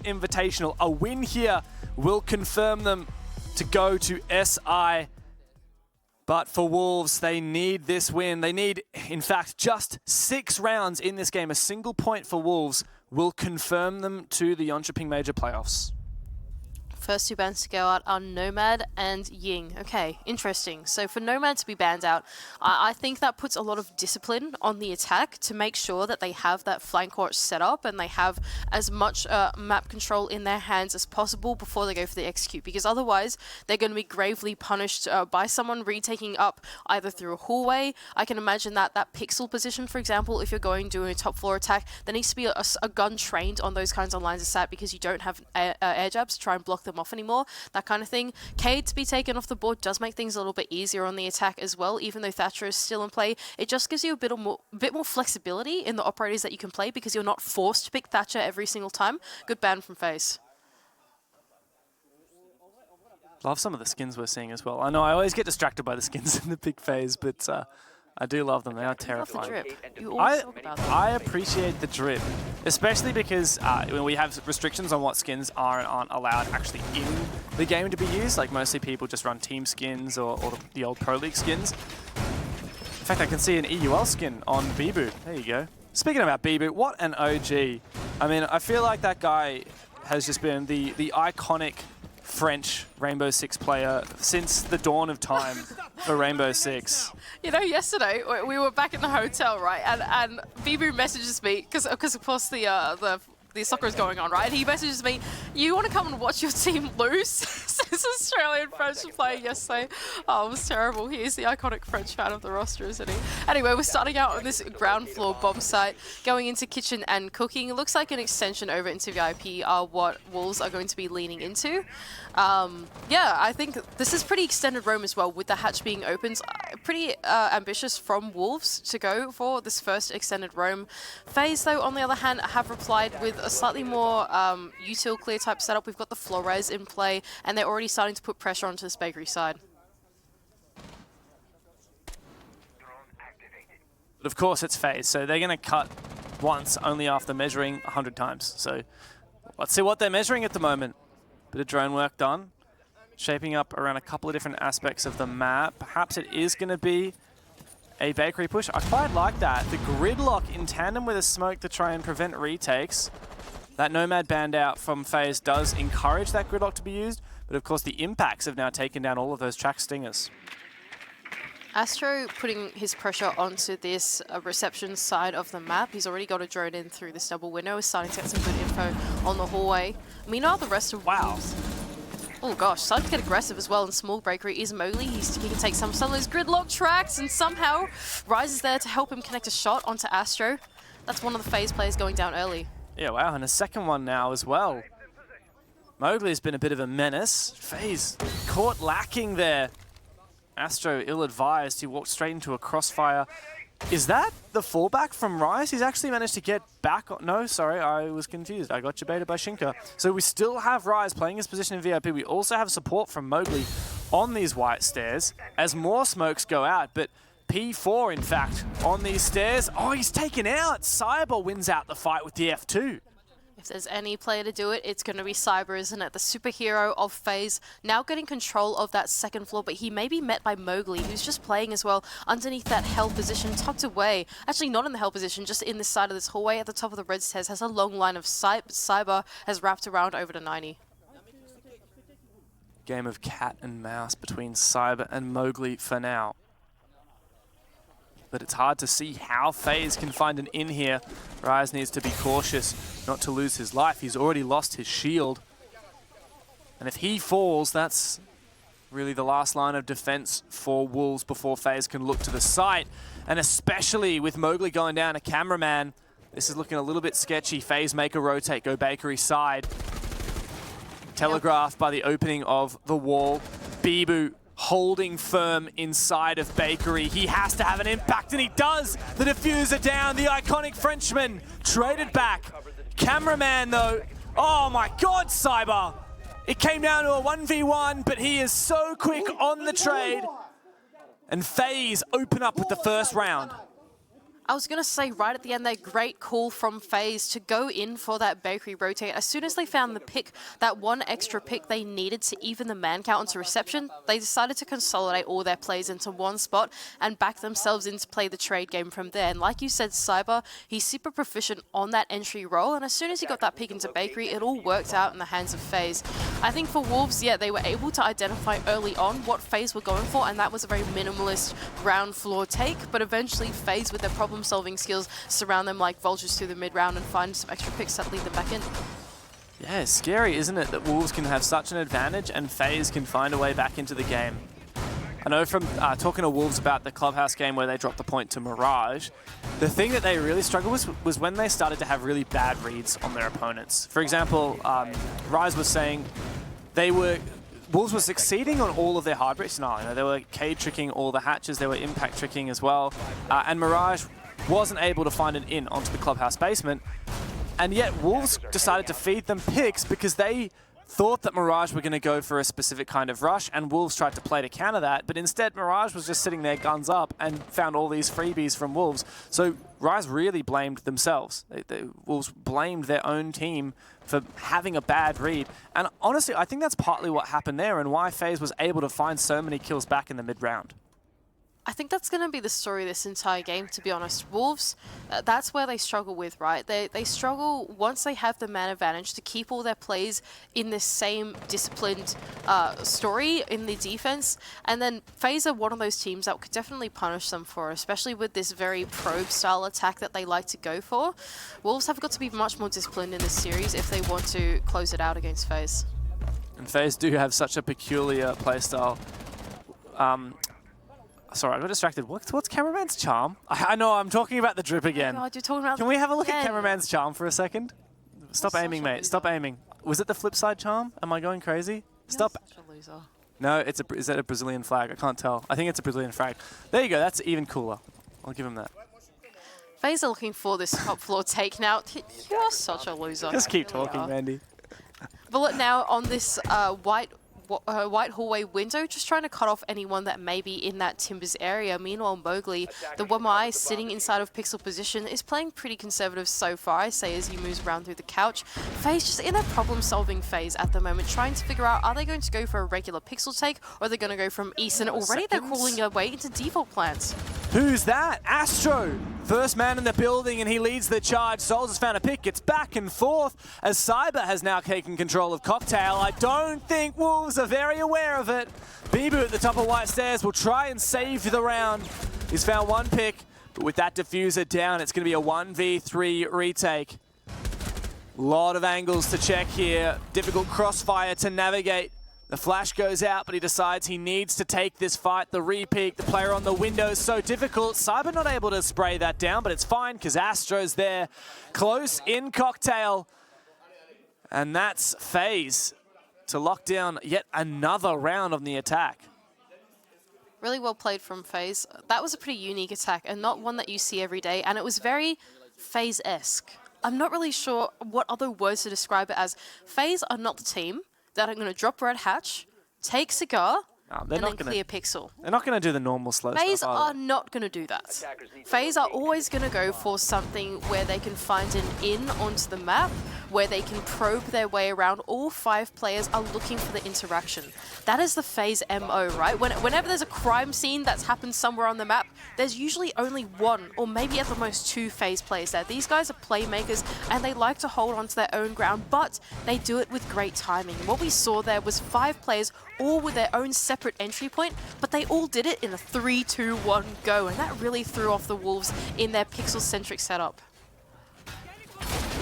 Invitational. A win here will confirm them to go to SI. But for Wolves, they need this win. They need, in fact, just 6 rounds in this game. A single point for Wolves will confirm them to the Jönköping Major playoffs. First 2 bans to go out are Nomad and Ying. Okay, interesting. So for Nomad to be banned out, I think that puts a lot of discipline on the attack to make sure that they have that flank court set up and they have as much map control in their hands as possible before they go for the execute, because otherwise they're going to be gravely punished by someone retaking up either through a hallway. I can imagine that pixel position, for example, if you're going doing a top floor attack, there needs to be a gun trained on those kinds of lines of sight because you don't have air jabs to try and block them off anymore, that kind of thing. Cade to be taken off the board does make things a little bit easier on the attack as well, even though Thatcher is still in play. It just gives you a bit more flexibility in the operators that you can play because you're not forced to pick Thatcher every single time. Good ban from FaZe. Love some of the skins we're seeing as well. I know I always get distracted by the skins in the big FaZe, but I do love them. They are terrifying. Love the drip. You always talk about that. I appreciate the drip, especially because when we have restrictions on what skins are and aren't allowed actually in the game to be used. Like mostly people just run team skins or the old Pro League skins. In fact, I can see an EUL skin on Bibu. There you go. Speaking about Bibu, what an OG. I mean, I feel like that guy has just been the iconic French Rainbow Six player since the dawn of time for Rainbow Six. You know, yesterday we were back in the hotel, right? And Bibu messages me because of course the soccer is going on, right? He messages me, "You want to come and watch your team lose?" This Australian French player yesterday. Oh, it was terrible. He is the iconic French fan of the roster, isn't he? Anyway, we're starting out on this ground floor bomb site, going into kitchen and cooking. It looks like an extension over into VIP are what Wolves are going to be leaning into. Yeah, I think this is pretty extended roam as well, with the hatch being opened. Pretty ambitious from Wolves to go for this first extended roam. FaZe, though, on the other hand, have replied with a slightly more util clear type setup. We've got the floor res in play, and they're already starting to put pressure onto this bakery side. But of course it's FaZe, so they're going to cut once only after measuring 100 times. So let's see what they're measuring at the moment. Bit of drone work done. Shaping up around a couple of different aspects of the map. Perhaps it is going to be a bakery push. I quite like that. The gridlock in tandem with a smoke to try and prevent retakes. That Nomad band out from FaZe does encourage that gridlock to be used, but of course the impacts have now taken down all of those track stingers. Astro putting his pressure onto this reception side of the map. He's already got a drone in through this double window. He's starting to get some good info on the hallway. Meanwhile, the rest of Wolves... Oh gosh, starting to get aggressive as well in small bakery is Mowgli. He can take some of those gridlock tracks and somehow Rise is there to help him connect a shot onto Astro. That's one of the FaZe players going down early. Yeah, wow, and a second one now as well. Mowgli's been a bit of a menace. FaZe caught lacking there. Astro ill-advised. He walked straight into a crossfire. Is that the fallback from Rise? He's actually managed to get back on... No, sorry, I was confused. I got debated by Shinka. So we still have Rise playing his position in VIP. We also have support from Mowgli on these white stairs as more smokes go out. But P4, in fact, on these stairs. Oh, he's taken out. Cyber wins out the fight with the F2. If there's any player to do it, it's going to be Cyber, isn't it? The superhero of FaZe, now getting control of that second floor, but he may be met by Mowgli, who's just playing as well underneath that hell position, tucked away. Actually, not in the hell position, just in this side of this hallway at the top of the red stairs. Has a long line of sight, but Cyber has wrapped around over to 90. Game of cat and mouse between Cyber and Mowgli for now. But it's hard to see how FaZe can find an in here. Rise needs to be cautious not to lose his life. He's already lost his shield. And if he falls, that's really the last line of defense for Wolves before FaZe can look to the site. And especially with Mowgli going down a cameraman, this is looking a little bit sketchy. FaZe make a rotate, go bakery side. Telegraphed by the opening of the wall. Bibu holding firm inside of bakery. He has to have an impact, and he does. The diffuser down, the iconic Frenchman traded back. Cameraman though, oh my God, Cyber. It came down to a 1v1, but he is so quick on the trade. And FaZe open up with the first round. I was going to say right at the end there, great call from FaZe to go in for that bakery rotate. As soon as they found the pick, that one extra pick they needed to even the man count onto reception, they decided to consolidate all their plays into one spot and back themselves in to play the trade game from there. And like you said, Cyber, he's super proficient on that entry role, and as soon as he got that pick into bakery, it all worked out in the hands of FaZe. I think for Wolves, yeah, they were able to identify early on what FaZe were going for, and that was a very minimalist ground floor take, but eventually FaZe with their problem-solving skills surround them like vultures through the mid-round and find some extra picks that lead them back in. Yeah, it's scary, isn't it, that Wolves can have such an advantage and FaZe can find a way back into the game. I know from talking to Wolves about the Clubhouse game where they dropped the point to Mirage, the thing that they really struggled with was when they started to have really bad reads on their opponents. For example, Rise was saying Wolves were succeeding on all of their hard breaks. No, they were K-tricking all the hatches, they were impact tricking as well, and Mirage wasn't able to find an in onto the Clubhouse basement, and yet Wolves decided to feed them picks because they thought that Mirage were going to go for a specific kind of rush, and Wolves tried to play to counter that, but instead Mirage was just sitting there guns up and found all these freebies from Wolves. So Rise really blamed themselves. Wolves blamed their own team for having a bad read. And honestly, I think that's partly what happened there and why FaZe was able to find so many kills back in the mid-round. I think that's going to be the story of this entire game, to be honest. Wolves, that's where they struggle with, right? They struggle once they have the man advantage to keep all their plays in the same disciplined story in the defense. And then FaZe are one of those teams that could definitely punish them for, especially with this very probe-style attack that they like to go for. Wolves have got to be much more disciplined in this series if they want to close it out against FaZe. And FaZe do have such a peculiar playstyle. Sorry, I got distracted. What's Cameraman's Charm? I know, I'm talking about the drip again. Oh God, you're talking about Can we have a look at Cameraman's Charm for a second? Stop aiming, mate. Stop aiming. Was it the flip side charm? Am I going crazy? Stop. Such a loser. No, is that a Brazilian flag? I can't tell. I think it's a Brazilian flag. There you go. That's even cooler. I'll give him that. FaZe are looking for this top floor take now. You are such a loser. Just keep talking, Mandy. Bullet now on this white hallway window, just trying to cut off anyone that may be in that Timbers area. Meanwhile, Mowgli, the Wamai sitting inside of pixel position, is playing pretty conservative so far, I say, as he moves around through the couch. FaZe just in a problem-solving phase at the moment, trying to figure out, are they going to go for a regular pixel take, or are they going to go from East? And already they're crawling their way into default plans. Who's that? Astro! First man in the building, and he leads the charge. Souls has found a pick. It's back and forth as Cyber has now taken control of Cocktail. I don't think Wolves are very aware of it. Bibu at the top of White Stairs will try and save the round. He's found one pick, but with that diffuser down, it's going to be a 1v3 retake. Lot of angles to check here. Difficult crossfire to navigate. The flash goes out, but he decides he needs to take this fight. The re-peek, the player on the window is so difficult. Cyber not able to spray that down, but it's fine because Astro's there. Close in Cocktail. And that's FaZe to lock down yet another round on the attack. Really well played from FaZe. That was a pretty unique attack and not one that you see every day, and it was very FaZe-esque. I'm not really sure what other words to describe it as. FaZe are not the team that are going to drop Red Hatch, take Cigar, and then clear Pixel. They're not going to do the normal slow stuff. FaZe are not going to do that. FaZe are always going to go for something where they can find an in onto the map, where they can probe their way around. All 5 players are looking for the interaction. That is the FaZe MO, right? Whenever there's a crime scene that's happened somewhere on the map, there's usually only 1 or maybe at the most 2 FaZe players there. These guys are playmakers and they like to hold onto their own ground, but they do it with great timing. What we saw there was 5 players all with their own separate entry point, but they all did it in a 3-2-1 go, and that really threw off the Wolves in their pixel-centric setup.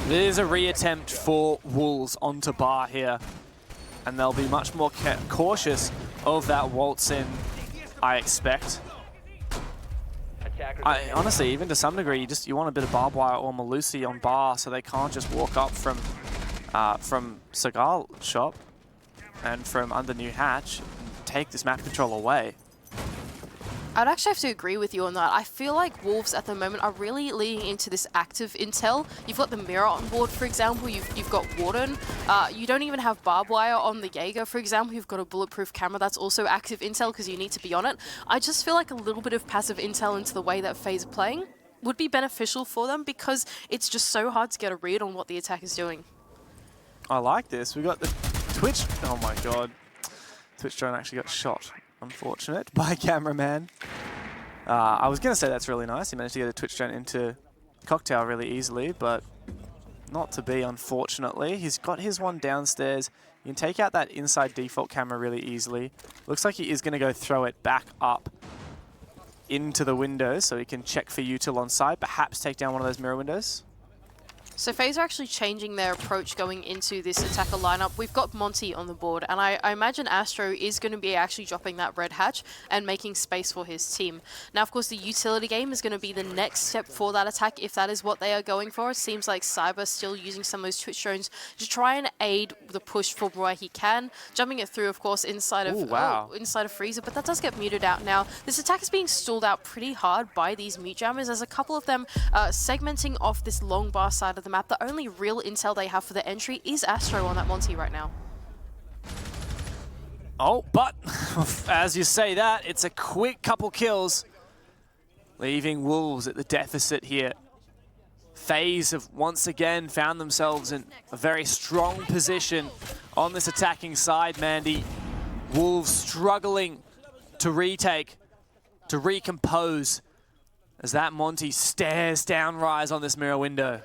There's a reattempt for Wolves onto Bar here, and they'll be much more cautious of that waltz in, I expect. Honestly, even to some degree, you want a bit of barbed wire or Malusi on Bar, so they can't just walk up from Cigar Shop and from under New Hatch and take this map control away. I'd actually have to agree with you on that. I feel like Wolves at the moment are really leaning into this active intel. You've got the Mirror on board, for example. You've got Warden. You don't even have barbed wire on the Jaeger, for example. You've got a bulletproof camera that's also active intel because you need to be on it. I just feel like a little bit of passive intel into the way that FaZe are playing. would be beneficial for them because it's just so hard to get a read on what the attack is doing. I like this. We got the Twitch. Oh my god. Twitch drone actually got shot. Unfortunate by cameraman. I was going to say that's really nice. He managed to get a Twitch drone into Cocktail really easily, but not to be, unfortunately. He's got his one downstairs. You can take out that inside default camera really easily. Looks like he is going to go throw it back up into the window so he can check for util on side, perhaps take down one of those mirror windows. So FaZe are actually changing their approach going into this attacker lineup. We've got Monty on the board, and I imagine Astro is going to be actually dropping that red hatch and making space for his team. Now, of course, the utility game is going to be the next step for that attack, if that is what they are going for. It seems like Cyber still using some of those Twitch drones to try and aid the push for where he can, jumping it through, of course, inside of inside of Freezer, but that does get muted out now. This attack is being stalled out pretty hard by these mute jammers. There's a couple of them segmenting off this long bar side of the map. The only real intel they have for the entry is Astro on that Monty right now. Oh, but as you say that, it's a quick couple kills, leaving Wolves at the deficit here. FaZe have once again found themselves in a very strong position on this attacking side, Mandy. Wolves struggling to retake, to recompose, as that Monty stares down Rise on this mirror window.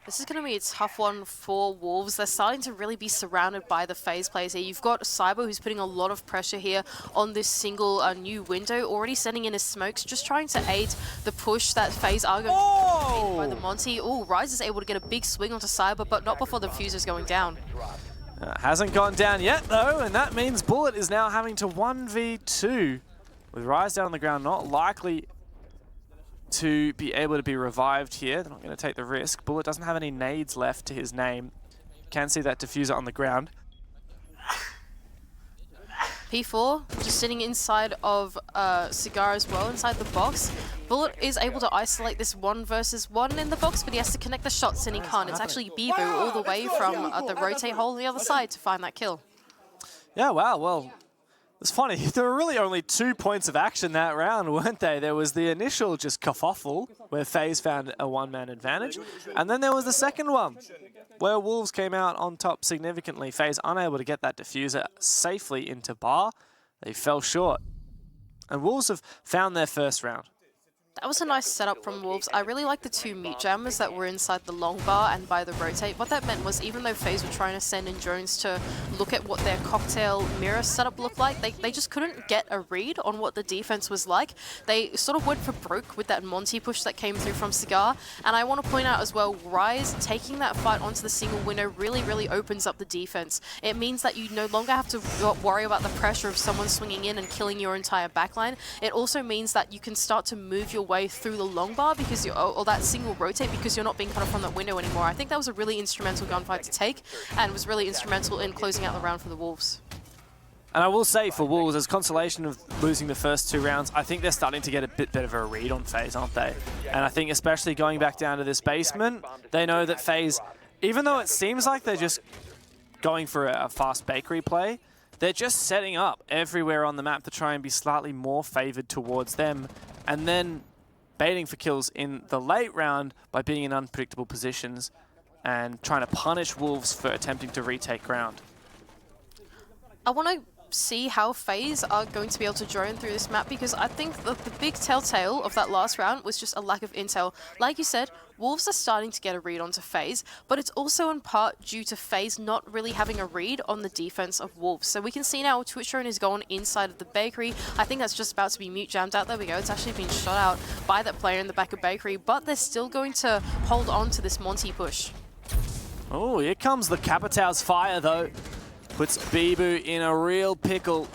This is going to be a tough one for Wolves. They're starting to really be surrounded by the FaZe players here. You've got Cyber, who's putting a lot of pressure here on this single new window, already sending in his smokes, just trying to aid the push that FaZe are going to be by the Monty. Oh, Rise is able to get a big swing onto Cyber, but not before the fuser's going down. Hasn't gone down yet, though, and that means Bullet is now having to 1v2 with Rise down on the ground, not likely to be able to be revived here. They're not going to take the risk. Bullet doesn't have any nades left to his name. You can see that diffuser on the ground. P4 just sitting inside of Cigar as well, inside the box. Bullet is able to isolate this 1 versus 1 in the box, but he has to connect the shots and he can't. It's actually Bibu all the way from the rotate hole on the other side to find that kill. Yeah, wow, well, it's funny, there were really only 2 points of action that round, weren't they? There was the initial just kerfuffle, where FaZe found a one-man advantage, and then there was the second one, where Wolves came out on top significantly. FaZe unable to get that diffuser safely into bar. They fell short. And Wolves have found their first round. That was a nice setup from Wolves. I really like the 2 mute jammers that were inside the long bar and by the rotate. What that meant was even though FaZe were trying to send in drones to look at what their cocktail mirror setup looked like, they just couldn't get a read on what the defense was like. They sort of went for broke with that Monty push that came through from Cigar. And I want to point out as well, Rise taking that fight onto the single window really opens up the defense. It means that you no longer have to worry about the pressure of someone swinging in and killing your entire backline. It also means that you can start to move your way through the long bar because or that single rotate because you're not being cut off from that window anymore. I think that was a really instrumental gunfight to take and was really instrumental in closing out the round for the Wolves. And I will say for Wolves, as consolation of losing the first 2 rounds, I think they're starting to get a bit better of a read on FaZe, aren't they? And I think especially going back down to this basement, they know that FaZe, even though it seems like they're just going for a fast bakery play, they're just setting up everywhere on the map to try and be slightly more favored towards them, and then baiting for kills in the late round by being in unpredictable positions and trying to punish Wolves for attempting to retake ground. I want to see how FaZe are going to be able to drone through this map because I think that the big telltale of that last round was just a lack of intel. Like you said, Wolves are starting to get a read onto FaZe, but it's also in part due to FaZe not really having a read on the defense of Wolves. So we can see now Twitch drone is going inside of the bakery. I think that's just about to be mute jammed out. There we go. It's actually been shot out by that player in the back of bakery, but they're still going to hold on to this Monty push. Oh, here comes the Capitão's fire though. Puts Bibu in a real pickle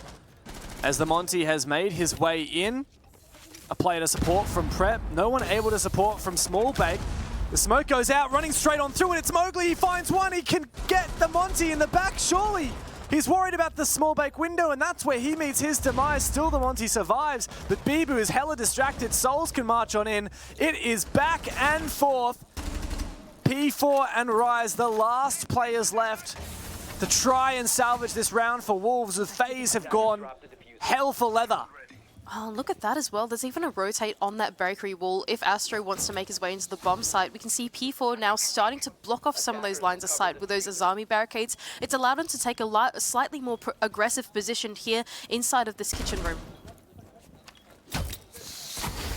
as the Monty has made his way in. A player to support from Prep. No one able to support from Small Bake. The smoke goes out, running straight on through, and it's Mowgli. He finds one. He can get the Monty in the back, surely. He's worried about the Small Bake window, and that's where he meets his demise. Still, the Monty survives, but Bibu is hella distracted. Souls can march on in. It is back and forth. P4 and Rise, the last players left to try and salvage this round for Wolves, as FaZe have gone hell for leather. Oh, look at that as well. There's even a rotate on that bakery wall. If Astro wants to make his way into the bomb site, we can see P4 now starting to block off some of those lines of sight with those Azami barricades. It's allowed him to take a slightly more aggressive position here inside of this kitchen room.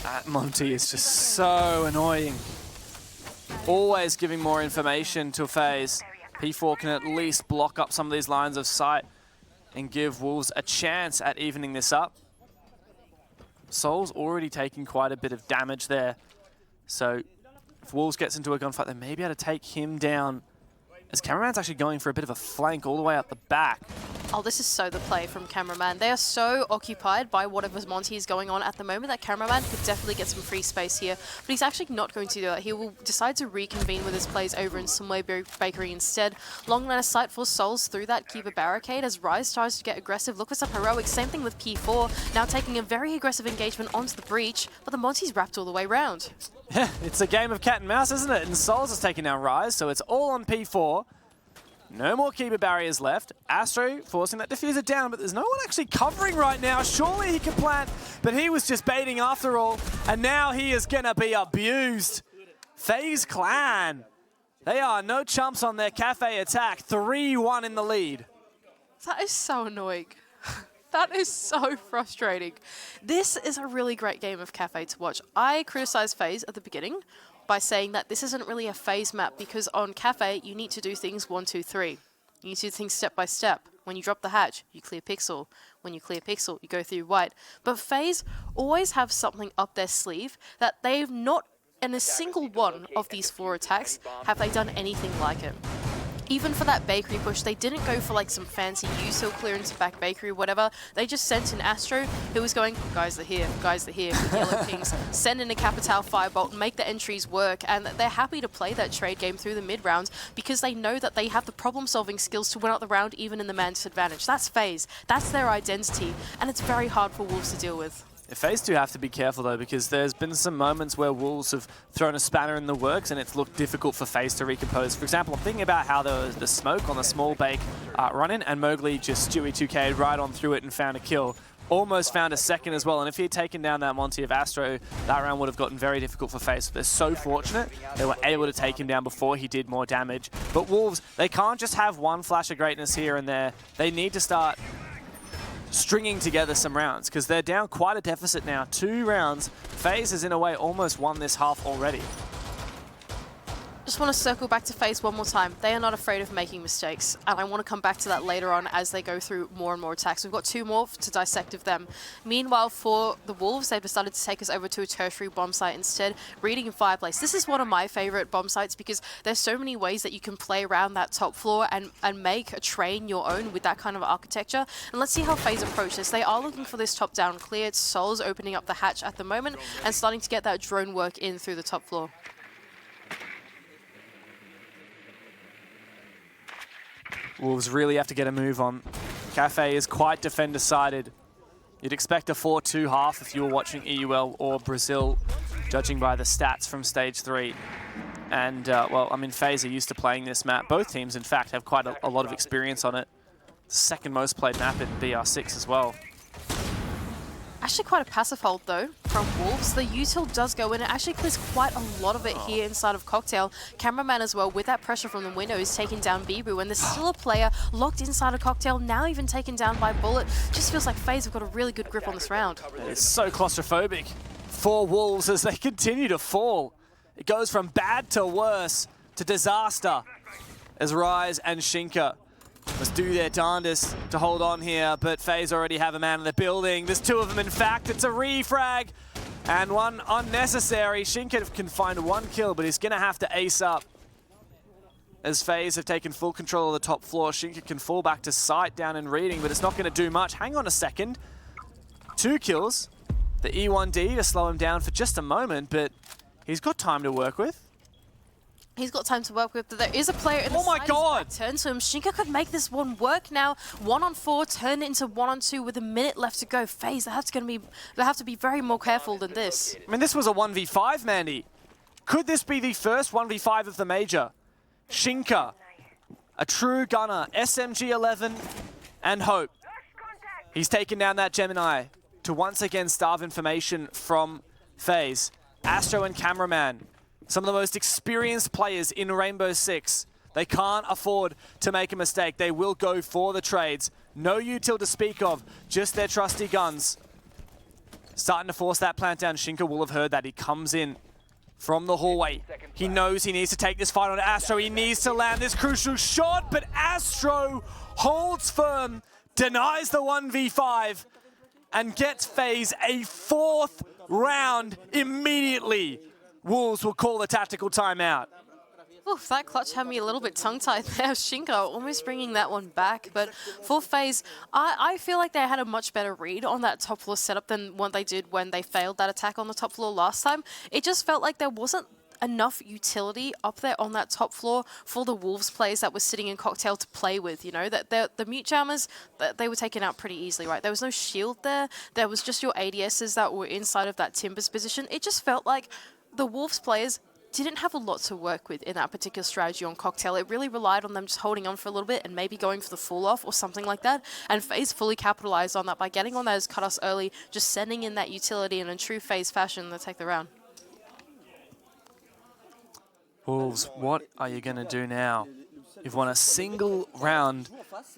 That Monty is just so annoying. Always giving more information to FaZe. P4 can at least block up some of these lines of sight and give Wolves a chance at evening this up. Soul's already taking quite a bit of damage there. So if Wolves gets into a gunfight, they may be able to take him down. As Cameraman's actually going for a bit of a flank all the way up the back. Oh, this is so the play from Cameraman. They are so occupied by whatever Monty is going on at the moment that Cameraman could definitely get some free space here. But he's actually not going to do that. He will decide to reconvene with his plays over in Somewhere Bakery instead. Long line of sight for Souls through that Keeper barricade as Rise tries to get aggressive. Look for some heroics. Same thing with P4. Now taking a very aggressive engagement onto the breach, but the Monty's wrapped all the way round. Yeah, it's a game of cat and mouse, isn't it? And Souls is taking down Rise, so it's all on P4. No more Keeper barriers left. Astro forcing that diffuser down, but there's no one actually covering right now. Surely he can plant, but he was just baiting after all, and now he is gonna be abused. FaZe Clan, they are no chumps on their cafe attack. 3-1 in the lead. That is so annoying. That is so frustrating. This is a really great game of cafe to watch. I criticized FaZe at the beginning by saying that this isn't really a FaZe map because on Cafe, you need to do things 1, 2, 3. You need to do things step by step. When you drop the hatch, you clear pixel. When you clear pixel, you go through white. But FaZe always have something up their sleeve that they've not, in a single one of these 4 attacks, have they done anything like it. Even for that bakery push, they didn't go for like some fancy use-hill clearance back bakery or whatever. They just sent in Astro, who was going, guys are here, with yellow pings, send in a Capital Firebolt, make the entries work, and they're happy to play that trade game through the mid-rounds because they know that they have the problem-solving skills to win out the round even in the man disadvantage. That's FaZe, that's their identity, and it's very hard for Wolves to deal with. FaZe do have to be careful though, because there's been some moments where Wolves have thrown a spanner in the works and it's looked difficult for FaZe to recompose. For example, I'm thinking about how there was the smoke on the small bake run-in and Mowgli just Stewie 2K'd right on through it and found a kill. Almost found a second as well, and if he had taken down that Monty of Astro, that round would have gotten very difficult for FaZe. They're so fortunate they were able to take him down before he did more damage. But Wolves, they can't just have one flash of greatness here and there. They need to start stringing together some rounds because they're down quite a deficit now. 2 rounds. FaZe has in a way almost won this half already. Just want to circle back to FaZe one more time. They are not afraid of making mistakes, and I want to come back to that later on as they go through more and more attacks. We've got 2 more to dissect of them. Meanwhile, for the Wolves, they've decided to take us over to a tertiary bomb site instead, Reading and Fireplace. This is one of my favorite bomb sites because there's so many ways that you can play around that top floor and make a train your own with that kind of architecture. And let's see how FaZe approach this. They are looking for this top-down clear. It's Souls opening up the hatch at the moment and starting to get that drone work in through the top floor. Wolves really have to get a move on. Cafe is quite defender-sided. You'd expect a 4-2 half if you were watching EUL or Brazil, judging by the stats from Stage 3. And, well, I mean, FaZe are used to playing this map. Both teams, in fact, have quite a lot of experience on it. The second most played map in BR6 as well. Actually quite a passive hold though from Wolves. The util does go in. It actually clears quite a lot of it here inside of Cocktail. Cameraman as well with that pressure from the window is taking down Bibu, and there's still a player locked inside of Cocktail, now even taken down by Bullet. Just feels like FaZe have got a really good grip on this round. It's so claustrophobic for Wolves as they continue to fall. It goes from bad to worse to disaster as Rise and Shinka must do their darndest to hold on here, but FaZe already have a man in the building. There's 2 of them, in fact. It's a refrag and one unnecessary. Shinka can find 1 kill, but he's going to have to ace up. As FaZe have taken full control of the top floor, Shinka can fall back to sight down in Reading, but it's not going to do much. Hang on a second. 2 kills. The E1D to slow him down for just a moment, but he's got time to work with. He's got time to work with, but there is a player in the my God! Turn to him. Shinka could make this one work now. 1-on-4, turn it into 1-on-2 with a minute left to go. FaZe, they have to be very more careful than this. I mean, this was a 1v5, Mandy. Could this be the first 1v5 of the major? Shinka, a true gunner, SMG 11, and Hope. He's taken down that Gemini. to once again starve information from FaZe. Astro and Cameraman, some of the most experienced players in Rainbow Six. They can't afford to make a mistake. They will go for the trades. No util to speak of, just their trusty guns. Starting to force that plant down. Shinka will have heard that. He comes in from the hallway. He knows he needs to take this fight on Astro. He needs to land this crucial shot, but Astro holds firm, denies the 1v5, and gets FaZe a 4th round immediately. Wolves will call the tactical timeout. Oof, that clutch had me a little bit tongue-tied there. Shinka almost bringing that one back. But for FaZe, I feel like they had a much better read on that top floor setup than what they did when they failed that attack on the top floor last time. It just felt like there wasn't enough utility up there on that top floor for the Wolves players that were sitting in Cocktail to play with, you know, that the mute jammers, they were taken out pretty easily, right? There was no shield there. There was just your ADSs that were inside of that Timbers position. It just felt like the Wolves players didn't have a lot to work with in that particular strategy on Cocktail. It really relied on them just holding on for a little bit and maybe going for the fall off or something like that. And FaZe fully capitalized on that by getting on those cutoffs early, just sending in that utility in a true FaZe fashion to take the round. Wolves, what are you going to do now? You've won a single round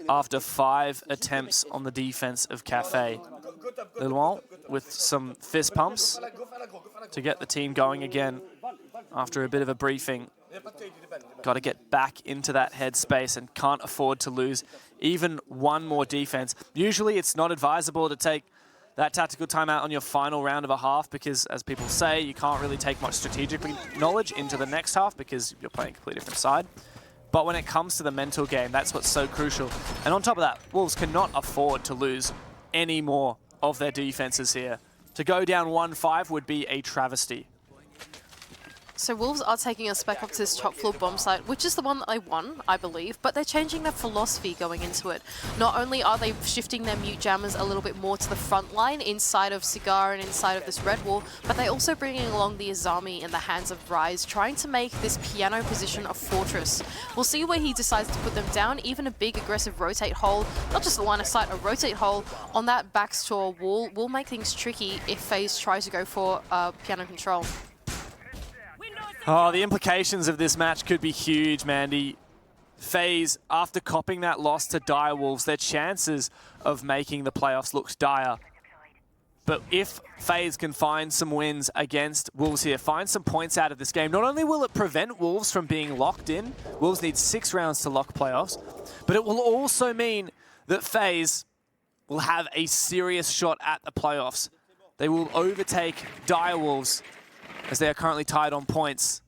after 5 attempts on the defense of Cafe. Lelouan with some fist pumps to get the team going again after a bit of a briefing. Got to get back into that headspace and can't afford to lose even one more defense. Usually it's not advisable to take that tactical timeout on your final round of a half because, as people say, you can't really take much strategic knowledge into the next half because you're playing a completely different side. But when it comes to the mental game, that's what's so crucial. And on top of that, Wolves cannot afford to lose any more of their defenses here. To go down 1-5 would be a travesty. So Wolves are taking us back up to this top floor bomb site, which is the one that they won, I believe, but they're changing their philosophy going into it. Not only are they shifting their mute jammers a little bit more to the front line inside of Cigar and inside of this red wall, but they're also bringing along the Azami in the hands of Rise, trying to make this piano position a fortress. We'll see where he decides to put them down. Even a big aggressive rotate hole, not just a line of sight, a rotate hole on that backstore wall will make things tricky if FaZe tries to go for piano control. Oh, the implications of this match could be huge, Mandy. FaZe, after copping that loss to Direwolves, their chances of making the playoffs looks dire. But if FaZe can find some wins against Wolves here, find some points out of this game, not only will it prevent Wolves from being locked in, Wolves need 6 rounds to lock playoffs, but it will also mean that FaZe will have a serious shot at the playoffs. They will overtake Direwolves as they are currently tied on points.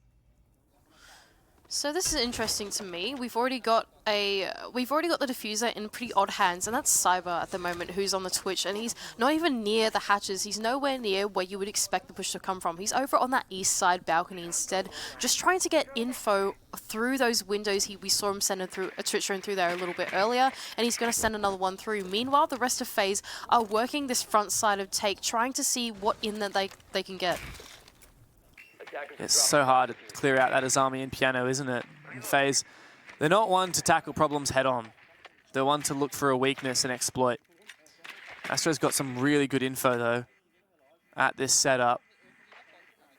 So this is interesting to me. We've already got the diffuser in pretty odd hands, and that's Cyber at the moment, who's on the Twitch, and he's not even near the hatches. He's nowhere near where you would expect the push to come from. He's over on that east side balcony instead, just trying to get info through those windows. We saw him send through a Twitch drone through there a little bit earlier, and he's going to send another one through. Meanwhile, the rest of FaZe are working this front side of Take, trying to see what in that they can get. It's so hard to clear out that Azami and Piano, isn't it? In FaZe, they're not one to tackle problems head on. They're one to look for a weakness and exploit. Astro's got some really good info, though, at this setup.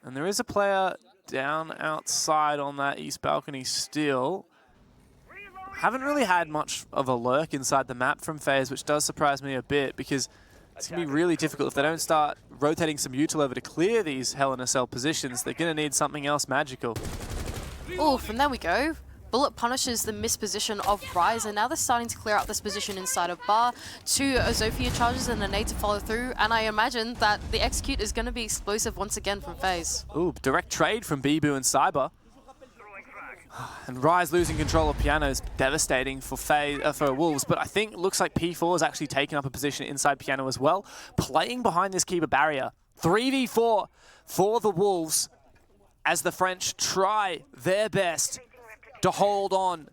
And there is a player down outside on that east balcony still. Haven't really had much of a lurk inside the map from FaZe, which does surprise me a bit, because it's going to be really difficult if they don't start rotating some util over to clear these Hell in a Cell positions. They're going to need something else magical. Oof, and there we go. Bullet punishes the misposition of Rise, and now they're starting to clear out this position inside of Bar. 2 Zofia charges and a nade to follow through, and I imagine that the execute is going to be explosive once again from FaZe. Ooh, direct trade from Bibu and Cyber. And Rise losing control of Piano is devastating for for Wolves, but I think it looks like P4 has actually taken up a position inside Piano as well, playing behind this keeper barrier. 3v4 for the Wolves as the French try their best to hold on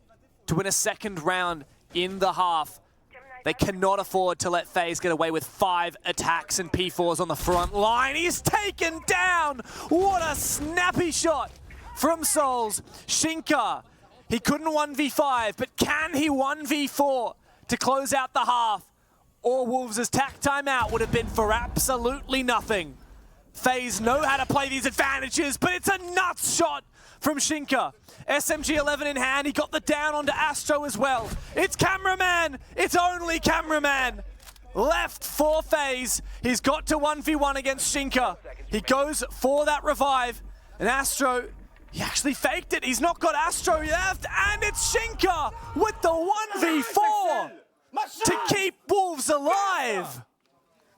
to win a second round in the half. They cannot afford to let FaZe get away with 5 attacks, and P4's on the front line. He's taken down! What a snappy shot from Souls. Shinka, he couldn't 1v5, but can he 1v4 to close out the half? or Wolves' tack timeout would have been for absolutely nothing. FaZe know how to play these advantages, but it's a nuts shot from Shinka. SMG-11 in hand, he got the down onto Astro as well. It's Cameraman, it's only Cameraman. Left for FaZe, he's got to 1v1 against Shinka. He goes for that revive, and Astro, he actually faked it. He's not got Astro left, and it's Shinka with the 1v4 to keep Wolves alive.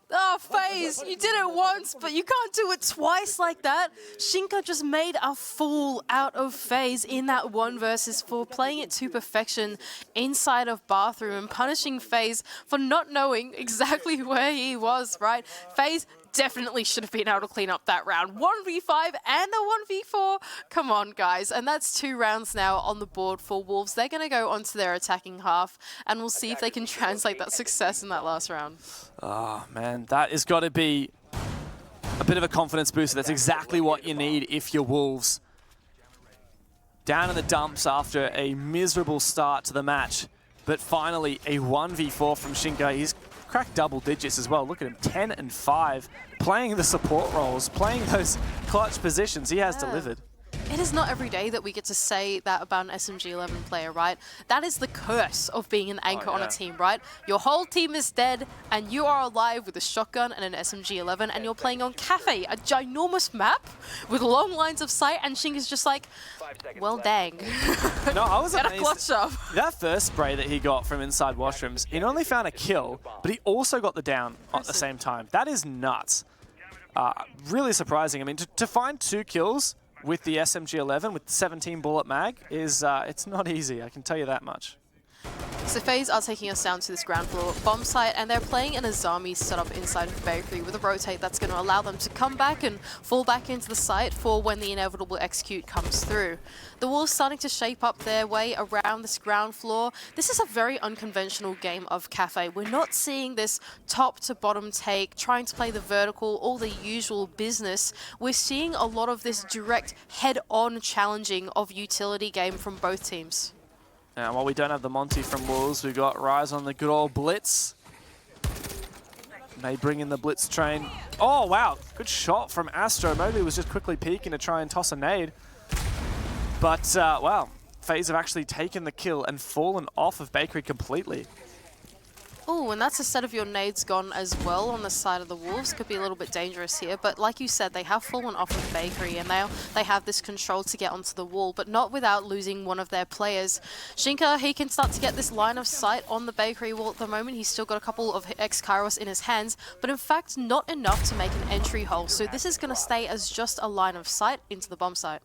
Oh, FaZe, you did it once, but you can't do it twice like that. Shinka just made a fool out of FaZe in that 1 versus 4, playing it to perfection inside of Bathroom and punishing FaZe for not knowing exactly where he was, right? FaZe definitely should have been able to clean up that round. 1v5 and a 1v4. Come on, guys. And that's 2 rounds now on the board for Wolves. They're going to go onto their attacking half, and we'll see if they can translate that success in that last round. Oh, man, that has got to be a bit of a confidence booster. That's exactly what you need if you're Wolves. Down in the dumps after a miserable start to the match, but finally a 1v4 from Shinka. He's cracked double digits as well. Look at him, 10 and 5, playing the support roles, playing those clutch positions. He has delivered. It is not every day that we get to say that about an SMG-11 player, right? That is the curse of being an anchor on a team, right? Your whole team is dead, and you are alive with a shotgun and an SMG-11, and you're playing on Cafe, a ginormous map with long lines of sight, and Shinka's just like, well, dang. No, I was amazed. Get a clutch up. That first spray that he got from inside washrooms, he not only found a kill, but he also got the down at the same time. That is nuts. Really surprising. I mean, to find 2 kills with the SMG-11 with 17 bullet mag is it's not easy, I can tell you that much. So FaZe are taking us down to this ground floor bomb site, and they're playing an Azami setup inside of Bakery with a rotate that's going to allow them to come back and fall back into the site for when the inevitable execute comes through. The Wolves starting to shape up their way around this ground floor. This is a very unconventional game of Cafe. We're not seeing this top to bottom take, trying to play the vertical, all the usual business. We're seeing a lot of this direct head-on challenging of utility game from both teams. Now, while we don't have the Monty from Wolves, we've got Rise on the good old Blitz. May bring in the Blitz train. Oh, wow. Good shot from Astro. Mowgli was just quickly peeking to try and toss a nade. But, wow. FaZe have actually taken the kill and fallen off of Bakery completely. Oh, and that's a set of your nades gone as well on the side of the Wolves. Could be a little bit dangerous here, but like you said, they have fallen off of Bakery, and they have this control to get onto the wall, but not without losing one of their players. Shinka, he can start to get this line of sight on the Bakery wall at the moment. He's still got a couple of X-Kairos in his hands, but in fact, not enough to make an entry hole. So this is going to stay as just a line of sight into the bomb site.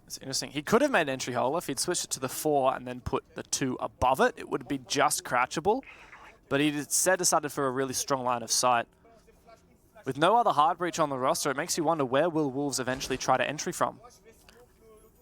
It's interesting. He could have made an entry hole if he'd switched it to the 4 and then put the 2 above it. It would be just crouchable. But he instead decided for a really strong line of sight. With no other hard breach on the roster, it makes you wonder where will Wolves eventually try to entry from.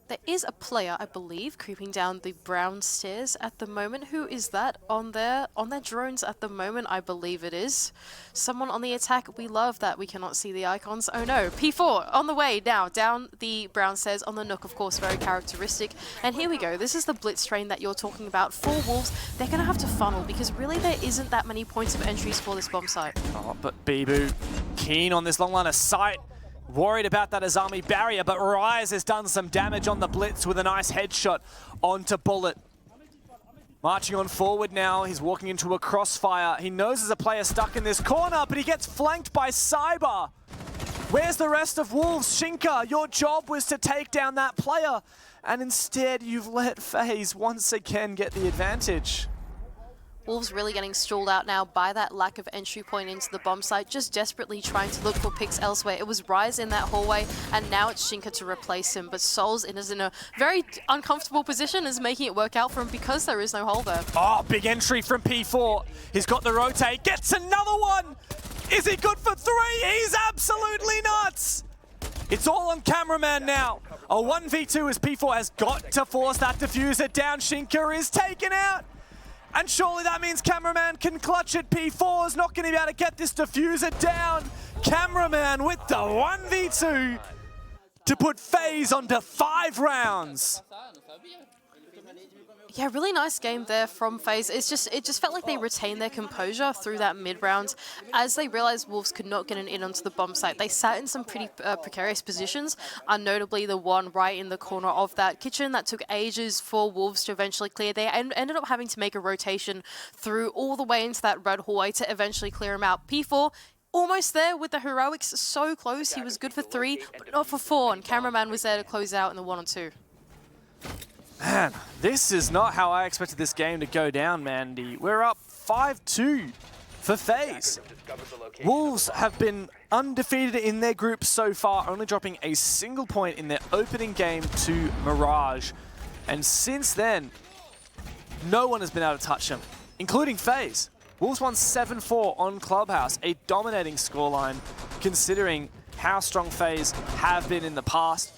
There is a player, I believe, creeping down the brown stairs at the moment. Who is that on their drones at the moment? I believe it is someone on the attack. We love that we cannot see the icons. Oh no, P4 on the way now down the brown stairs on the Nook, of course, very characteristic. And here we go. This is the Blitz train that you're talking about for Wolves. They're going to have to funnel because really there isn't that many points of entries for this bomb site. Oh, but Bibu keen on this long line of sight. Worried about that Azami barrier, but Rise has done some damage on the Blitz with a nice headshot onto Bullet. Marching on forward now, he's walking into a crossfire. He knows there's a player stuck in this corner, but he gets flanked by Cyber. Where's the rest of Wolves? Shinka, your job was to take down that player, and instead you've let FaZe once again get the advantage. Wolves really getting stalled out now by that lack of entry point into the bomb site, just desperately trying to look for picks elsewhere. It was Rise in that hallway, and now it's Shinka to replace him, but Souls is in a very uncomfortable position, is making it work out for him because there is no hole there. Oh, big entry from P4. He's got the rotate, gets another one! Is he good for 3? He's absolutely nuts! It's all on Cameraman now. A 1v2 as P4 has got to force that diffuser down. Shinka is taken out. And surely that means Cameraman can clutch it. P4 is not going to be able to get this diffuser down. Cameraman with the 1v2 to put FaZe onto 5 rounds. Yeah, really nice game there from FaZe. It just felt like they retained their composure through that mid-round. As they realized Wolves could not get an in onto the bomb site, they sat in some pretty precarious positions, notably the one right in the corner of that kitchen that took ages for Wolves to eventually clear. They ended up having to make a rotation through all the way into that red hallway to eventually clear him out. P4 almost there with the heroics, so close. He was good for 3, but not for 4, and Cameraman was there to close out in the 1-on-2. Man, this is not how I expected this game to go down, Mandy. We're up 5-2 for FaZe. Wolves have been undefeated in their group so far, only dropping a single point in their opening game to Mirage. And since then, no one has been able to touch them, including FaZe. Wolves won 7-4 on Clubhouse, a dominating scoreline considering how strong FaZe have been in the past.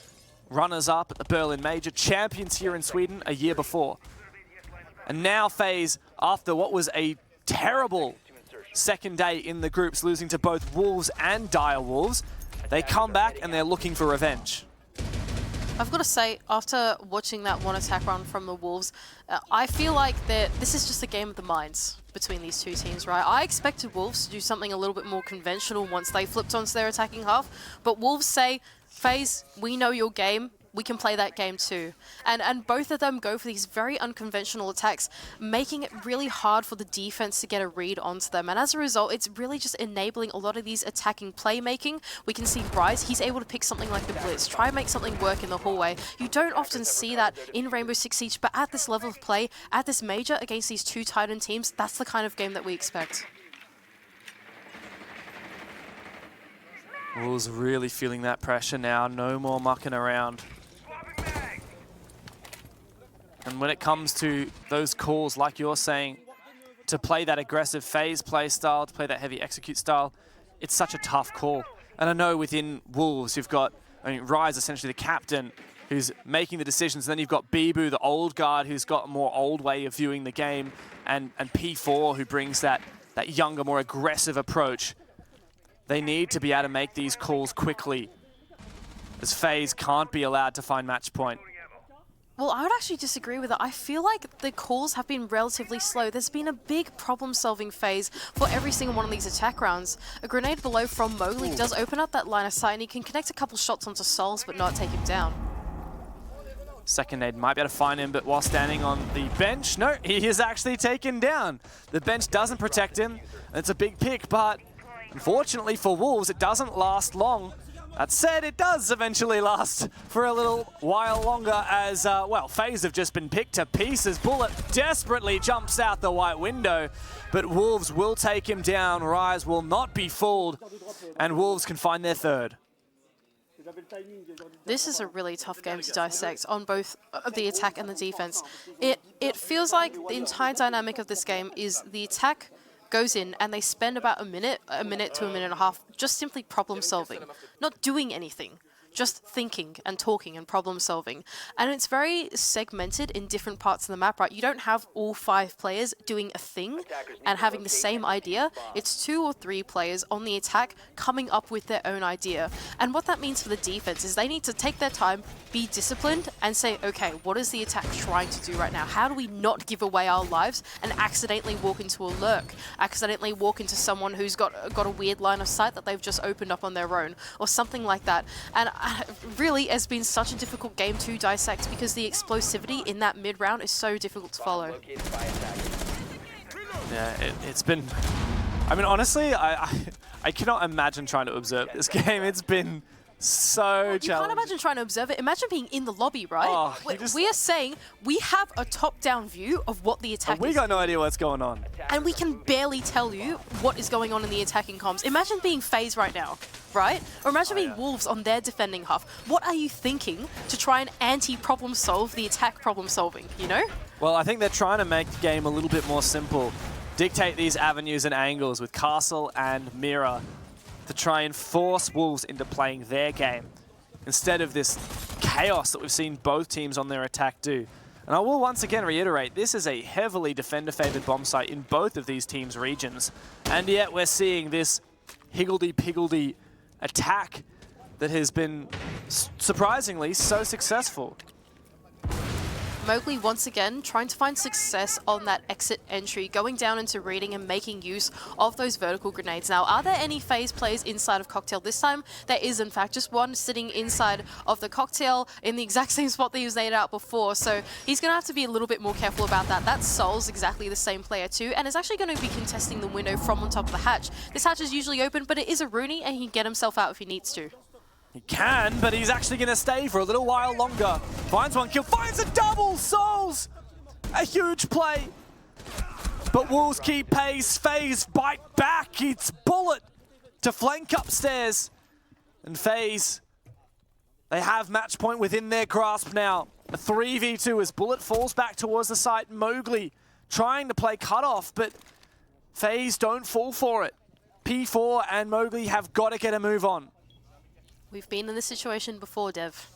Runners-up at the Berlin Major, champions here in Sweden a year before. And now FaZe, after what was a terrible second day in the groups, losing to both Wolves and Dire Wolves, they come back and they're looking for revenge. I've got to say, after watching that one attack run from the Wolves, I feel like this is just a game of the minds between these two teams, right? I expected Wolves to do something a little bit more conventional once they flipped onto their attacking half, but Wolves say, FaZe, we know your game. We can play that game too. And both of them go for these very unconventional attacks, making it really hard for the defense to get a read onto them. And as a result, it's really just enabling a lot of these attacking playmaking. We can see Rise, he's able to pick something like the Blitz, try and make something work in the hallway. You don't often see that in Rainbow Six Siege, but at this level of play, at this major against these two Titan teams, that's the kind of game that we expect. Wolves really feeling that pressure now, no more mucking around. And when it comes to those calls, like you're saying, to play that aggressive FaZe play style, to play that heavy execute style, it's such a tough call. And I know within Wolves, you've got, Rise, essentially the captain, who's making the decisions. And then you've got Bibu, the old guard, who's got a more old way of viewing the game, and P4, who brings that younger, more aggressive approach. They need to be able to make these calls quickly, as FaZe can't be allowed to find match point. Well, I would actually disagree with that. I feel like the calls have been relatively slow. There's been a big problem-solving phase for every single one of these attack rounds. A grenade below from Mowgli does open up that line of sight, and he can connect a couple shots onto Souls, but not take him down. Second nade might be able to find him, but while standing on the bench, no, he is actually taken down. The bench doesn't protect him. It's a big pick, but unfortunately for Wolves, it doesn't last long. That said, it does eventually last for a little while longer as, well, FaZe have just been picked to pieces. Bullet desperately jumps out the white window, but Wolves will take him down. Rise will not be fooled, and Wolves can find their third. This is a really tough game to dissect on both the attack and the defense. It feels like the entire dynamic of this game is the attack goes in and they spend about a minute to a minute and a half just simply problem solving, not doing anything, just thinking and talking and problem solving. And it's very segmented in different parts of the map, right? You don't have all 5 players doing a thing and having the same idea. It's 2 or 3 players on the attack coming up with their own idea. And what that means for the defense is they need to take their time, be disciplined, and say, okay, what is the attack trying to do right now? How do we not give away our lives and accidentally walk into a lurk, accidentally walk into someone who's got a weird line of sight that they've just opened up on their own, or something like that. And really, it's been such a difficult game to dissect because the explosivity in that mid-round is so difficult to follow. Yeah, it's been... I mean, honestly, I cannot imagine trying to observe this game. It's been so challenging. You can't imagine trying to observe it. Imagine being in the lobby, right? Oh, we are saying we have a top-down view of what the attack is. We got no idea what's going on. And we can barely tell you what is going on in the attacking comms. Imagine being FaZe right now, right? Or imagine being Wolves on their defending half. What are you thinking to try and anti-problem solve the attack problem solving, you know? Well, I think they're trying to make the game a little bit more simple. Dictate these avenues and angles with Castle and Mira to try and force Wolves into playing their game instead of this chaos that we've seen both teams on their attack do. And I will once again reiterate, this is a heavily defender-favored bomb site in both of these teams' regions. And yet we're seeing this higgledy-piggledy attack that has been surprisingly so successful. Mowgli once again trying to find success on that exit entry, going down into reading and making use of those vertical grenades. Now, are there any FaZe players inside of Cocktail this time? There is, in fact, just one sitting inside of the Cocktail in the exact same spot that he was laid out before, so he's going to have to be a little bit more careful about that. That Sol's exactly the same player too, and is actually going to be contesting the window from on top of the hatch. This hatch is usually open, but it is a Rooney, and he can get himself out if he needs to. He can, but he's actually going to stay for a little while longer. Finds one kill, finds a double, Souls! A huge play. But Wolves keep pace, FaZe bite back, it's Bullet to flank upstairs. And FaZe, they have match point within their grasp now. A 3v2 as Bullet falls back towards the site. Mowgli trying to play cutoff, but FaZe don't fall for it. P4 and Mowgli have got to get a move on. We've been in this situation before, Dev.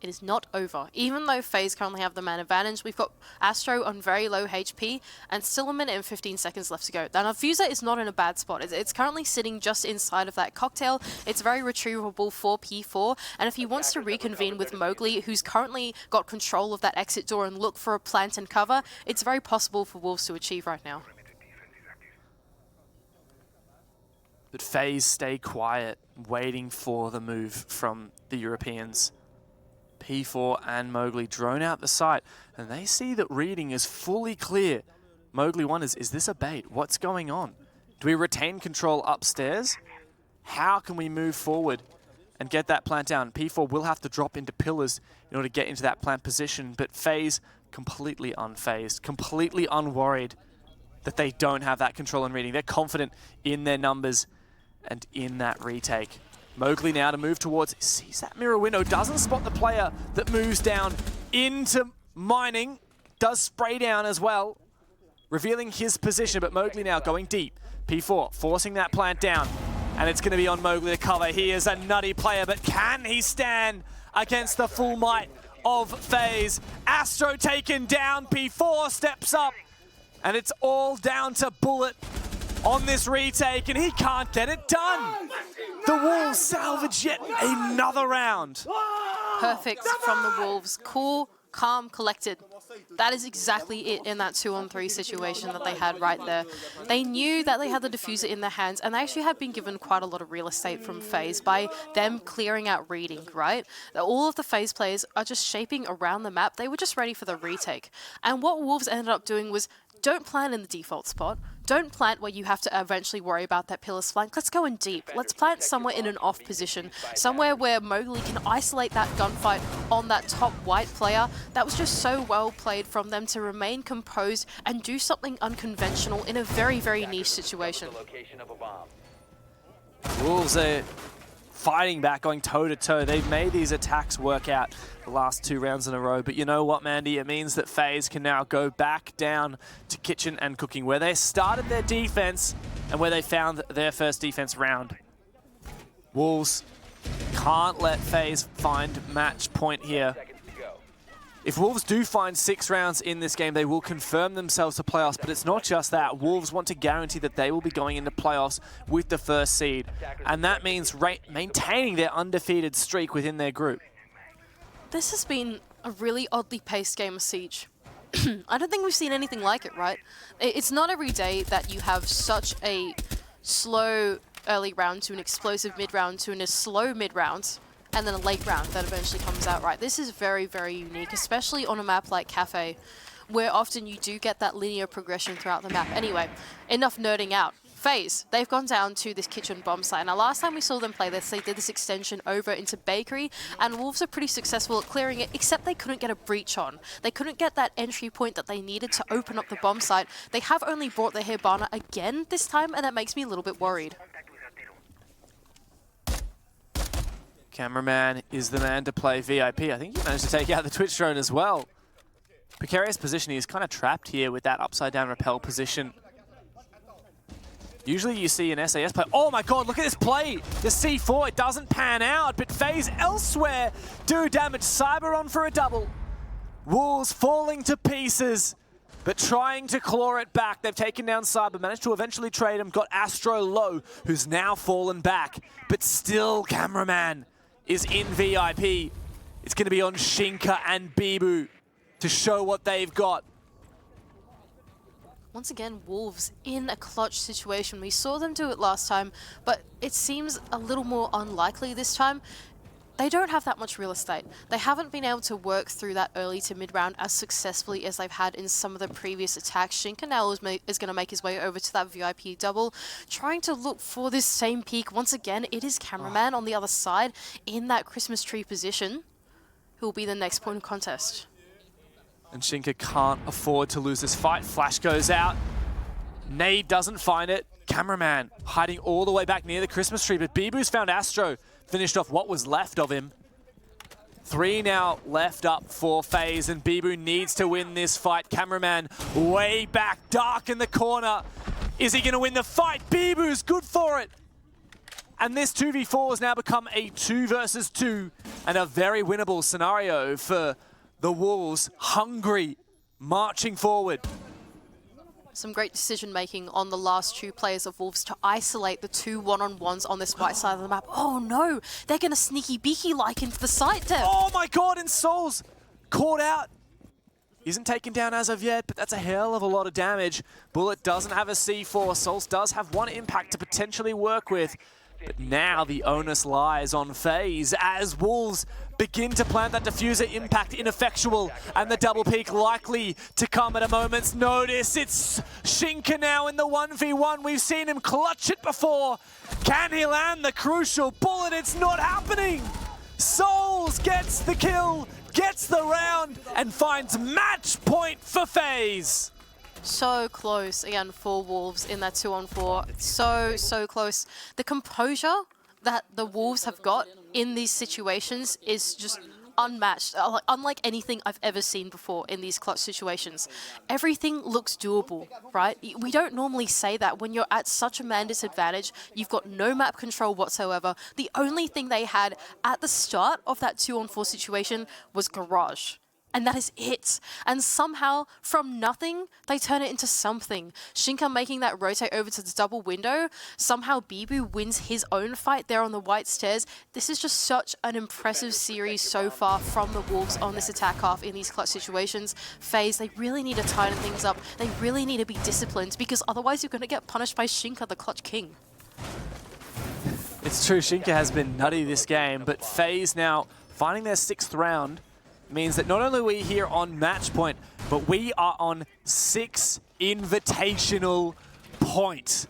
It is not over. Even though FaZe currently have the man advantage, we've got Astro on very low HP and still 1 minute and 15 seconds left to go. Now, Fuser is not in a bad spot. It's currently sitting just inside of that Cocktail. It's very retrievable for P4, and if he wants to reconvene with Mowgli, who's currently got control of that exit door and look for a plant and cover, it's very possible for Wolves to achieve right now. But FaZe stay quiet, waiting for the move from the Europeans. P4 and Mowgli drone out the site, and they see that reading is fully clear. Mowgli wonders, is this a bait? What's going on? Do we retain control upstairs? How can we move forward and get that plant down? P4 will have to drop into pillars in order to get into that plant position, but FaZe completely unfazed, completely unworried that they don't have that control and reading. They're confident in their numbers and in that retake. Mowgli now to move towards, sees that mirror window, doesn't spot the player that moves down into mining, does spray down as well, revealing his position, but Mowgli now going deep. P4 forcing that plant down, and it's going to be on Mowgli to cover. He is a nutty player, but can he stand against the full might of FaZe? Astro taken down, P4 steps up, and it's all down to Bullet on this retake, and he can't get it done. The Wolves salvage yet another round. Perfect from the Wolves. Cool, calm, collected. That is exactly it in that 2-on-3 situation that they had right there. They knew that they had the diffuser in their hands, and they actually had been given quite a lot of real estate from FaZe by them clearing out reading, right? All of the FaZe players are just shaping around the map. They were just ready for the retake. And what Wolves ended up doing was, don't plant in the default spot. Don't plant where you have to eventually worry about that pillar's flank. Let's go in deep. Let's plant somewhere in an off position, somewhere where Mowgli can isolate that gunfight on that top white player. That was just so well played from them to remain composed and do something unconventional in a very, very niche situation. Wolves are fighting back, going toe-to-toe. They've made these attacks work out the last 2 rounds in a row. But you know what, Mandy? It means that FaZe can now go back down to kitchen and cooking, where they started their defense and where they found their first defense round. Wolves can't let FaZe find match point here. If Wolves do find 6 rounds in this game, they will confirm themselves to playoffs, but it's not just that. Wolves want to guarantee that they will be going into playoffs with the first seed, and that means maintaining their undefeated streak within their group. This has been a really oddly paced game of Siege. I don't think we've seen anything like it, right? It's not every day that you have such a slow early round to an explosive mid-round to a slow mid-round, and then a late round that eventually comes out right. This is very, very unique, especially on a map like Cafe, where often you do get that linear progression throughout the map. Anyway, enough nerding out. FaZe, they've gone down to this kitchen bomb site. Now, last time we saw them play this, they did this extension over into Bakery, and Wolves are pretty successful at clearing it, except they couldn't get a breach on. They couldn't get that entry point that they needed to open up the bomb site. They have only brought their Hibana again this time, and that makes me a little bit worried. Cameraman is the man to play VIP. I think he managed to take out the Twitch drone as well. Precarious position. He's kind of trapped here with that upside down rappel position. Usually you see an SAS play. Oh my god, look at this play! The C4, it doesn't pan out, but FaZe elsewhere do damage. Cyber on for a double. Wolves falling to pieces, but trying to claw it back. They've taken down Cyber, managed to eventually trade him, got Astro low, who's now fallen back, but still Cameraman is in VIP. It's going to be on Shinka and Bibu. to show what they've got. Once again, Wolves in a clutch situation. We saw them do it last time, but it seems a little more unlikely this time. They don't have that much real estate. They haven't been able to work through that early to mid-round as successfully as they've had in some of the previous attacks. Shinka now is going to make his way over to that VIP double, trying to look for this same peak. Once again, it is Cameraman on the other side in that Christmas tree position, who will be the next point of contest. And Shinka can't afford to lose this fight. Flash goes out. Nade doesn't find it. Cameraman hiding all the way back near the Christmas tree, but Bibu's found Astro. Finished off what was left of him. 3 now left up for FaZe, and Bibu needs to win this fight. Cameraman way back, dark in the corner. Is he going to win the fight? Bibu's good for it. And this 2v4 has now become a 2 versus 2, and a very winnable scenario for the Wolves, hungry, marching forward. Some great decision-making on the last 2 players of Wolves to isolate the 2 one-on-ones on this right side of the map. Oh no, they're going to sneaky beaky like into the site depth. Oh my god, and Souls caught out. Isn't taken down as of yet, but that's a hell of a lot of damage. Bullet doesn't have a C4. Souls does have 1 impact to potentially work with. But now the onus lies on FaZe as Wolves begin to plant that diffuser. Impact ineffectual, and the double peak likely to come at a moment's notice. It's Shinka now in the 1v1. We've seen him clutch it before. Can he land the crucial bullet? It's not happening. Souls gets the kill, gets the round, and finds match point for FaZe. So close again for Wolves in that 2-on-4. So close. The composure that the Wolves have got in these situations is just unmatched, unlike anything I've ever seen before in these clutch situations. Everything looks doable, right? We don't normally say that when you're at such a man disadvantage. You've got no map control whatsoever. The only thing they had at the start of that 2-on-4 situation was Garage. And that is it. And somehow, from nothing, they turn it into something. Shinka making that rotate over to the double window. Somehow Bibu wins his own fight there on the white stairs. This is just such an impressive series so far from the Wolves on this attack half in these clutch situations. FaZe, they really need to tighten things up. They really need to be disciplined, because otherwise you're going to get punished by Shinka, the clutch king. It's true, Shinka has been nutty this game, but FaZe now finding their 6th round means that not only are we here on match point, but we are on Six Invitational point.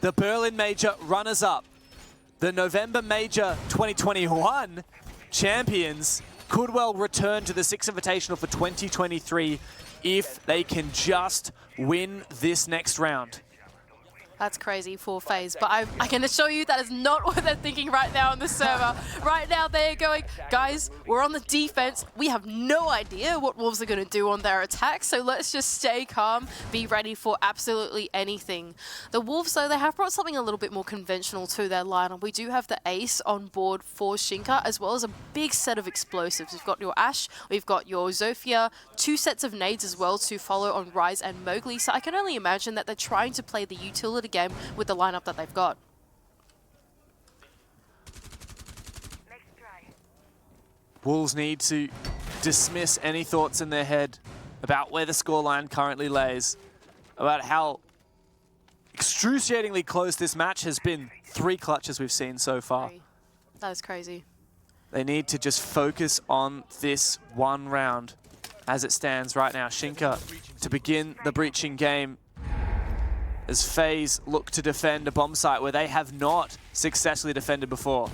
The Berlin Major runners-up, the November Major 2021 champions could well return to the Six Invitational for 2023 if they can just win this next round. That's crazy for FaZe, but I can assure you that is not what they're thinking right now on the server. Right now they're going, guys, we're on the defense. We have no idea what Wolves are going to do on their attack, so let's just stay calm, be ready for absolutely anything. The Wolves, though, they have brought something a little bit more conventional to their lineup. We do have the Ace on board for Shinka, as well as a big set of explosives. We've got your Ash, we've got your Zofia, 2 sets of nades as well to follow on Rise and Mowgli, so I can only imagine that they're trying to play the utility game with the lineup that they've got. Wolves need to dismiss any thoughts in their head about where the scoreline currently lays, about how excruciatingly close this match has been. 3 clutches we've seen so far. That is crazy. They need to just focus on this one round as it stands right now. Shinka to begin the breaching game as FaZe look to defend a bomb site where they have not successfully defended before.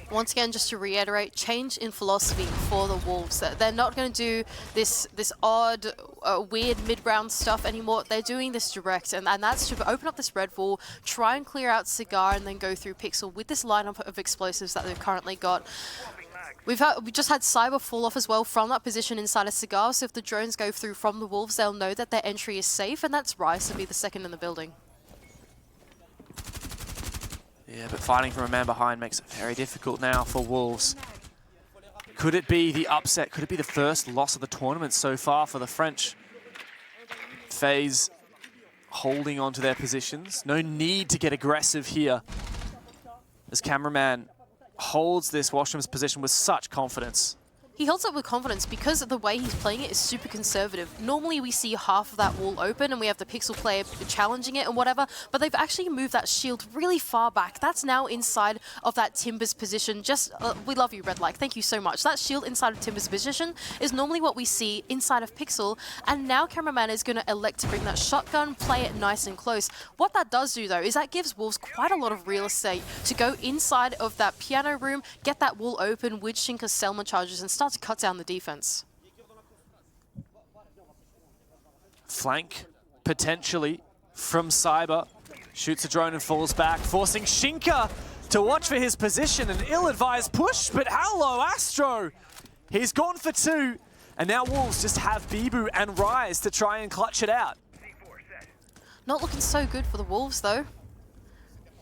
Once again, just to reiterate, change in philosophy for the Wolves. They're not going to do this odd, weird mid-round stuff anymore. They're doing this direct, and that's to open up this red wall, try and clear out Cigar, and then go through Pixel with this lineup of explosives that they've currently got. We just had Cyber fall off as well from that position inside a Cigar, so if the drones go through from the Wolves, they'll know that their entry is safe, and that's Rise to be the second in the building. Yeah, but fighting from a man behind makes it very difficult now for Wolves. Could it be the upset? Could it be the first loss of the tournament so far for the French? FaZe holding on to their positions. No need to get aggressive here, as Cameraman holds this Washrooms position with such confidence. He holds up with confidence because the way he's playing it is super conservative. Normally we see half of that wall open and we have the Pixel player challenging it and whatever, but they've actually moved that shield really far back. That's now inside of that Timbers position. Just, we love you, Red Like. Thank you so much. That shield inside of Timbers position is normally what we see inside of Pixel, and now Cameraman is going to elect to bring that shotgun, play it nice and close. What that does do though is that gives Wolves quite a lot of real estate to go inside of that piano room, get that wall open with Shinka's Selma charges and start to cut down the defense. Flank, potentially, from Cyber. Shoots a drone and falls back, forcing Shinka to watch for his position. An ill-advised push, but hello, Astro! He's gone for 2, and now Wolves just have Bibu and Rise to try and clutch it out. Not looking so good for the Wolves, though.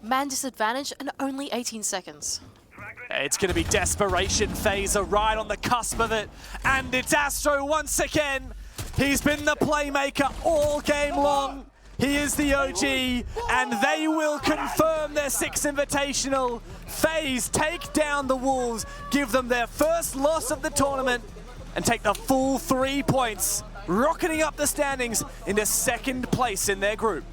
Man disadvantage and only 18 seconds. It's going to be desperation. FaZe are right on the cusp of it. And it's Astro once again. He's been the playmaker all game long. He is the OG, and they will confirm their Six Invitational. FaZe take down the Wolves, give them their first loss of the tournament, and take the full 3 points, rocketing up the standings into second place in their group.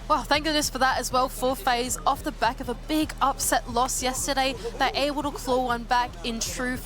Well, thank goodness for that as well for FaZe. Off the back of a big upset loss yesterday, they're able to claw one back in true